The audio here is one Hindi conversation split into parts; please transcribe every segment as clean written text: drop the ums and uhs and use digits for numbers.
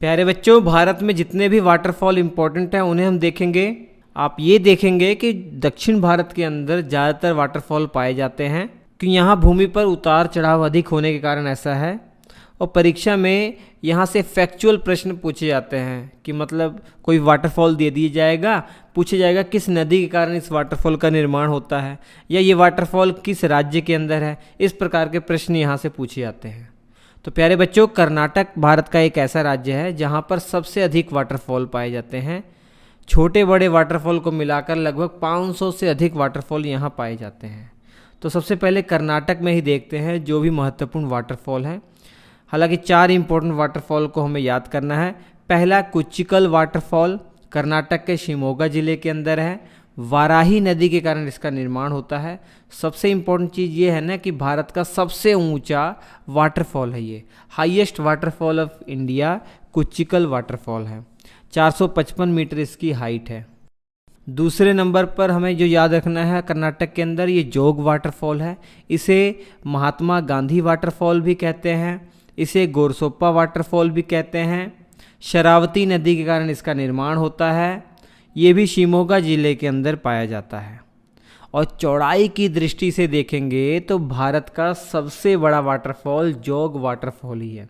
प्यारे बच्चों, भारत में जितने भी वाटरफॉल इम्पोर्टेंट हैं उन्हें हम देखेंगे। आप ये देखेंगे कि दक्षिण भारत के अंदर ज़्यादातर वाटरफॉल पाए जाते हैं कि यहाँ भूमि पर उतार चढ़ाव अधिक होने के कारण ऐसा है। और परीक्षा में यहाँ से फैक्चुअल प्रश्न पूछे जाते हैं कि मतलब कोई वाटरफॉल दे दिया जाएगा, पूछा जाएगा किस नदी के कारण इस वाटरफॉल का निर्माण होता है या ये वाटरफॉल किस राज्य के अंदर है। इस प्रकार के प्रश्न यहाँ से पूछे जाते हैं। तो प्यारे बच्चों, कर्नाटक भारत का एक ऐसा राज्य है जहाँ पर सबसे अधिक वाटरफॉल पाए जाते हैं। छोटे बड़े वाटरफॉल को मिलाकर लगभग 500 से अधिक वाटरफॉल यहाँ पाए जाते हैं। तो सबसे पहले कर्नाटक में ही देखते हैं जो भी महत्वपूर्ण वाटरफॉल हैं। हालांकि 4 इंपॉर्टेंट वाटरफॉल को हमें याद करना है। पहला कुचिकल वाटरफॉल कर्नाटक के शिमोगा जिले के अंदर है। वाराही नदी के कारण इसका निर्माण होता है। सबसे इम्पोर्टेंट चीज़ ये है ना कि भारत का सबसे ऊंचा वाटरफॉल है ये। Highest waterfall of India Kunchikal waterfall है। 455 मीटर इसकी हाइट है। दूसरे नंबर पर हमें जो याद रखना है कर्नाटक के अंदर ये जोग वाटरफॉल है। इसे महात्मा गांधी वाटरफॉल भी कहते हैं, इसे गोरसोप्पा वाटरफॉल भी कहते हैं। शरावती नदी के कारण इसका निर्माण होता है। ये भी शिमोगा जिले के अंदर पाया जाता है। और चौड़ाई की दृष्टि से देखेंगे तो भारत का सबसे बड़ा वाटरफॉल जोग वाटरफॉल ही है।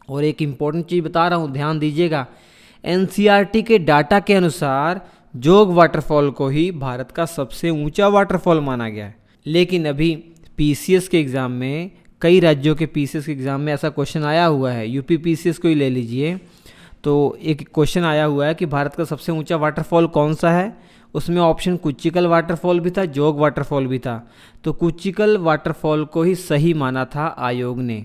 और एक इम्पॉर्टेंट चीज़ बता रहा हूँ, ध्यान दीजिएगा। एनसीईआरटी के डाटा के अनुसार जोग वाटरफॉल को ही भारत का सबसे ऊंचा वाटरफॉल माना गया है। लेकिन अभी पीसीएस के एग्ज़ाम में, कई राज्यों के पीसीएस के एग्ज़ाम में ऐसा क्वेश्चन आया हुआ है। यूपी पीसीएस को ही ले लीजिए, तो एक क्वेश्चन आया हुआ है कि भारत का सबसे ऊंचा वाटरफॉल कौन सा है। उसमें ऑप्शन कुचिकल वाटरफॉल भी था, जोग वाटरफॉल भी था। तो कुचिकल वाटरफॉल को ही सही माना था आयोग ने।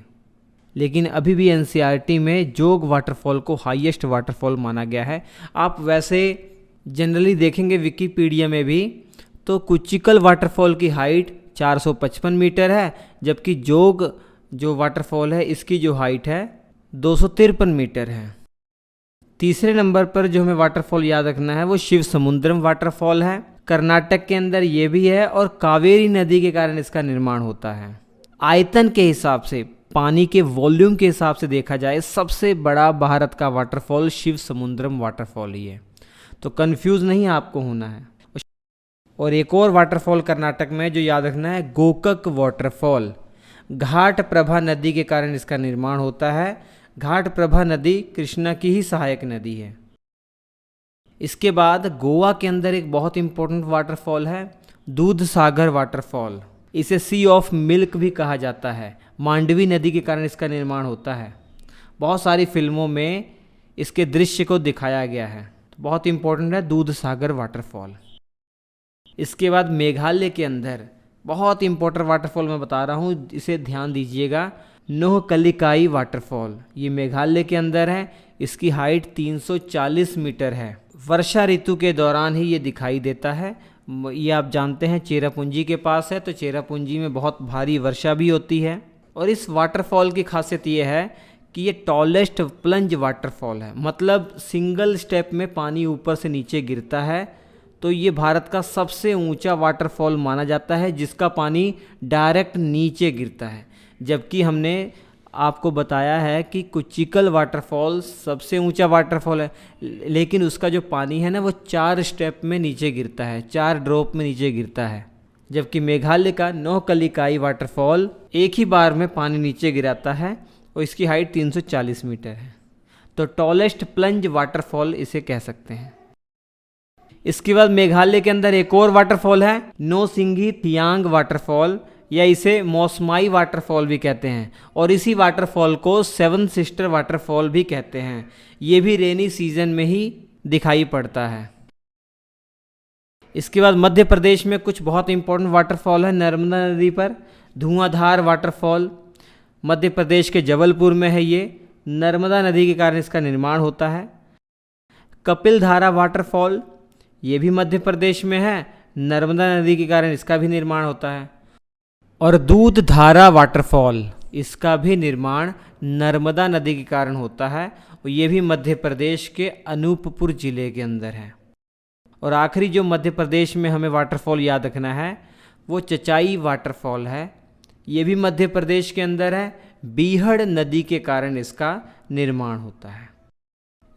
लेकिन अभी भी एनसीईआरटी में जोग वाटरफॉल को हाईएस्ट वाटरफॉल माना गया है। आप वैसे जनरली देखेंगे विकिपीडिया में भी, तो कुचिकल वाटरफॉल की हाइट 455 मीटर है, जबकि जोग जो वाटरफॉल है इसकी जो हाइट है 253 मीटर है। तीसरे नंबर पर जो हमें वाटरफॉल याद रखना है वो शिव समुद्रम वाटरफॉल है। कर्नाटक के अंदर ये भी है और कावेरी नदी के कारण इसका निर्माण होता है। आयतन के हिसाब से, पानी के वॉल्यूम के हिसाब से देखा जाए, सबसे बड़ा भारत का वाटरफॉल शिव समुद्रम वाटरफॉल ही है। तो कंफ्यूज नहीं आपको होना है। और एक और वाटरफॉल कर्नाटक में जो याद रखना है, गोकक वाटरफॉल। घाट प्रभा नदी के कारण इसका निर्माण होता है। घाट प्रभा नदी कृष्णा की ही सहायक नदी है। इसके बाद गोवा के अंदर एक बहुत इंपॉर्टेंट वाटरफॉल है, दूध सागर वाटरफॉल। इसे सी ऑफ मिल्क भी कहा जाता है। मांडवी नदी के कारण इसका निर्माण होता है। बहुत सारी फिल्मों में इसके दृश्य को दिखाया गया है। बहुत इंपॉर्टेंट है दूध सागर वाटरफॉल। इसके बाद मेघालय के अंदर बहुत इंपॉर्टेंट वाटरफॉल मैं बता रहा हूँ, इसे ध्यान दीजिएगा। नोहकलिकाई वाटरफॉल, ये मेघालय के अंदर है। इसकी हाइट 340 मीटर है। वर्षा ऋतु के दौरान ही ये दिखाई देता है। ये आप जानते हैं चेरापूंजी के पास है, तो चेरापूंजी में बहुत भारी वर्षा भी होती है। और इस वाटरफॉल की खासियत ये है कि ये टॉलेस्ट प्लंज वाटरफॉल है, मतलब सिंगल स्टेप में पानी ऊपर से नीचे गिरता है। तो ये भारत का सबसे ऊंचा वाटरफॉल माना जाता है जिसका पानी डायरेक्ट नीचे गिरता है। जबकि हमने आपको बताया है कि कुचिकल वाटरफॉल सबसे ऊंचा वाटरफॉल है, लेकिन उसका जो पानी है ना वो 4 स्टेप में नीचे गिरता है, 4 ड्रॉप में नीचे गिरता है। जबकि मेघालय का नोहकलिकाई वाटरफॉल एक ही बार में पानी नीचे गिराता है और इसकी हाइट 340 मीटर है। तो टॉलेस्ट प्लंज वाटरफॉल इसे कह सकते हैं। इसके बाद मेघालय के अंदर एक और वाटरफॉल है, नोसिंगी थियांग वाटरफॉल, या इसे मौसमाई वाटरफॉल भी कहते हैं। और इसी वाटरफॉल को 7 सिस्टर वाटरफॉल भी कहते हैं। ये भी रेनी सीजन में ही दिखाई पड़ता है। इसके बाद मध्य प्रदेश में कुछ बहुत इंपॉर्टेंट वाटरफॉल है नर्मदा नदी पर। धुआंधार वाटरफॉल मध्य प्रदेश के जबलपुर में है। ये नर्मदा नदी के कारण इसका निर्माण होता है। कपिलधारा वाटरफॉल, ये भी मध्य प्रदेश में है, नर्मदा नदी के कारण इसका भी निर्माण होता है। और दूध धारा वाटरफॉल, इसका भी निर्माण नर्मदा नदी के कारण होता है और ये भी मध्य प्रदेश के अनूपपुर जिले के अंदर है। और आखिरी जो मध्य प्रदेश में हमें वाटरफॉल याद रखना है वो चचाई वाटरफॉल है। ये भी मध्य प्रदेश के अंदर है। बीहड़ नदी के कारण इसका निर्माण होता है।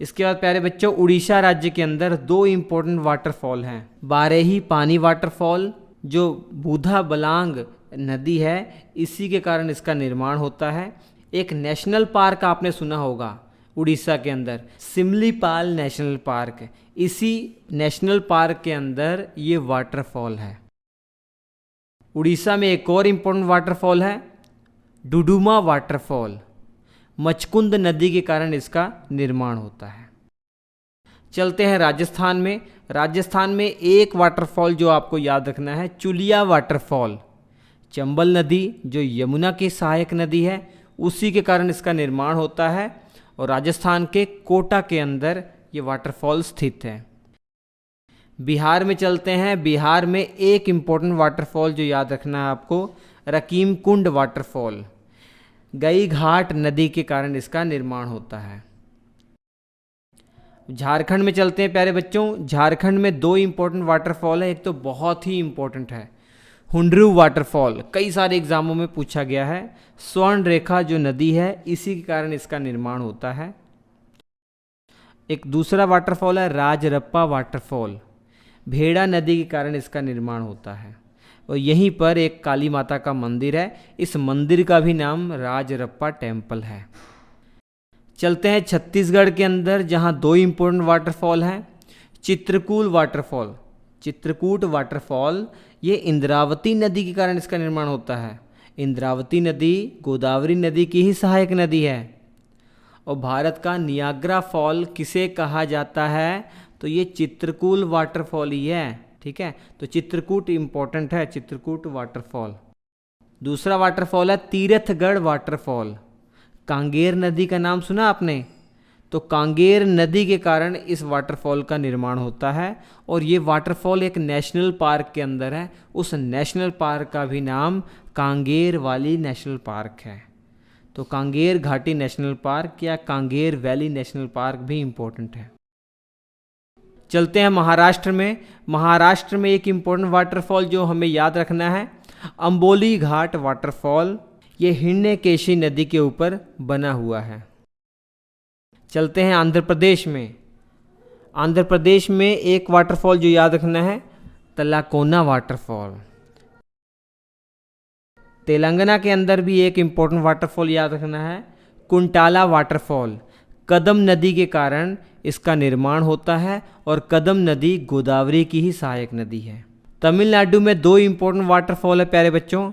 इसके बाद प्यारे बच्चों, उड़ीसा राज्य के अंदर 2 इम्पोर्टेंट वाटरफॉल हैं। बारेही पानी वाटरफॉल, जो बूधा बलांग नदी है इसी के कारण इसका निर्माण होता है। एक नेशनल पार्क आपने सुना होगा उड़ीसा के अंदर, सिमलीपाल नेशनल पार्क, इसी नेशनल पार्क के अंदर ये वाटरफॉल है। उड़ीसा में एक और इम्पोर्टेंट वाटरफॉल है डुडुमा वाटरफॉल, मचकुंद नदी के कारण इसका निर्माण होता है। चलते हैं राजस्थान में। राजस्थान में एक वाटरफॉल जो आपको याद रखना है, चुलिया वाटरफॉल। चंबल नदी जो यमुना की सहायक नदी है उसी के कारण इसका निर्माण होता है और राजस्थान के कोटा के अंदर ये वाटरफॉल स्थित है। बिहार में चलते हैं। बिहार में एक इम्पोर्टेंट वाटरफॉल जो याद रखना है आपको, रकीम कुंड वाटरफॉल, गई घाट नदी के कारण इसका निर्माण होता है। झारखंड में चलते हैं प्यारे बच्चों। झारखंड में 2 इम्पोर्टेंट वाटरफॉल है। एक तो बहुत ही इम्पोर्टेंट है हुंड्रू वाटरफॉल, कई सारे एग्जामों में पूछा गया है। स्वर्ण रेखा जो नदी है इसी के कारण इसका निर्माण होता है। एक दूसरा वाटरफॉल है राजरप्पा वाटरफॉल, भेड़ा नदी के कारण इसका निर्माण होता है। और यहीं पर एक काली माता का मंदिर है, इस मंदिर का भी नाम राजरप्पा टेम्पल है। चलते हैं छत्तीसगढ़ के अंदर, जहां 2 इम्पोर्टेंट वाटरफॉल हैं। चित्रकूट वाटरफॉल, चित्रकूट वाटरफॉल, ये इंद्रावती नदी के कारण इसका निर्माण होता है। इंद्रावती नदी गोदावरी नदी की ही सहायक नदी है। और भारत का नियाग्रा फॉल किसे कहा जाता है, तो ये चित्रकूट वाटरफॉल ही है। ठीक है, तो चित्रकूट इंपॉर्टेंट है, चित्रकूट वाटरफॉल। दूसरा वाटरफॉल है तीरथगढ़ वाटरफॉल। कांगेर नदी का नाम सुना आपने, तो कांगेर नदी के कारण इस वाटरफॉल का निर्माण होता है और ये वाटरफॉल एक नेशनल पार्क के अंदर है। उस नेशनल पार्क का भी नाम कांगेर वाली नेशनल पार्क है। तो कांगेर घाटी नेशनल पार्क या कांगेर वैली नेशनल पार्क भी इम्पोर्टेंट है। चलते हैं महाराष्ट्र में। महाराष्ट्र में एक इम्पोर्टेंट वाटरफॉल जो हमें याद रखना है, अंबोली घाट वाटरफॉल, ये हिरण्यकेशी नदी के ऊपर बना हुआ है। चलते हैं आंध्र प्रदेश में। आंध्र प्रदेश में एक वाटरफॉल जो याद रखना है, तलाकोना वाटरफॉल। तेलंगाना के अंदर भी एक इम्पोर्टेंट वाटरफॉल याद रखना है, कुंटाला वाटरफॉल। कदम नदी के कारण इसका निर्माण होता है और कदम नदी गोदावरी की ही सहायक नदी है। तमिलनाडु में 2 इम्पोर्टेंट वाटरफॉल है प्यारे बच्चों।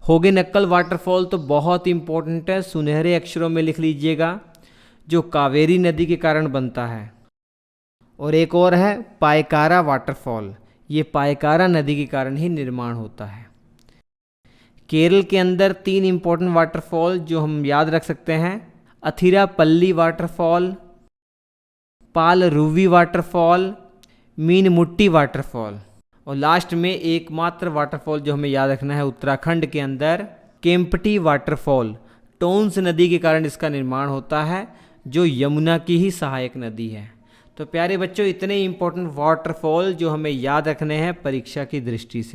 होगेनक्कल वाटरफॉल तो बहुत इम्पोर्टेंट है, सुनहरे अक्षरों में लिख लीजिएगा, जो कावेरी नदी के कारण बनता है। और एक और है पायकारा वाटरफॉल, ये पायकारा नदी के कारण ही निर्माण होता है। केरल के अंदर 3 इम्पोर्टेंट वाटरफॉल जो हम याद रख सकते हैं, Athirappilly waterfall, Palaruvi waterfall, Meenmutty waterfall. और लास्ट में एकमात्र वाटरफॉल जो हमें याद रखना है उत्तराखंड के अंदर, केम्पटी वाटरफॉल। टोंस नदी के कारण इसका निर्माण होता है, जो यमुना की ही सहायक नदी है। तो प्यारे बच्चों, इतने इम्पोर्टेंट वाटरफॉल जो हमें याद रखने हैं परीक्षा की दृष्टि से।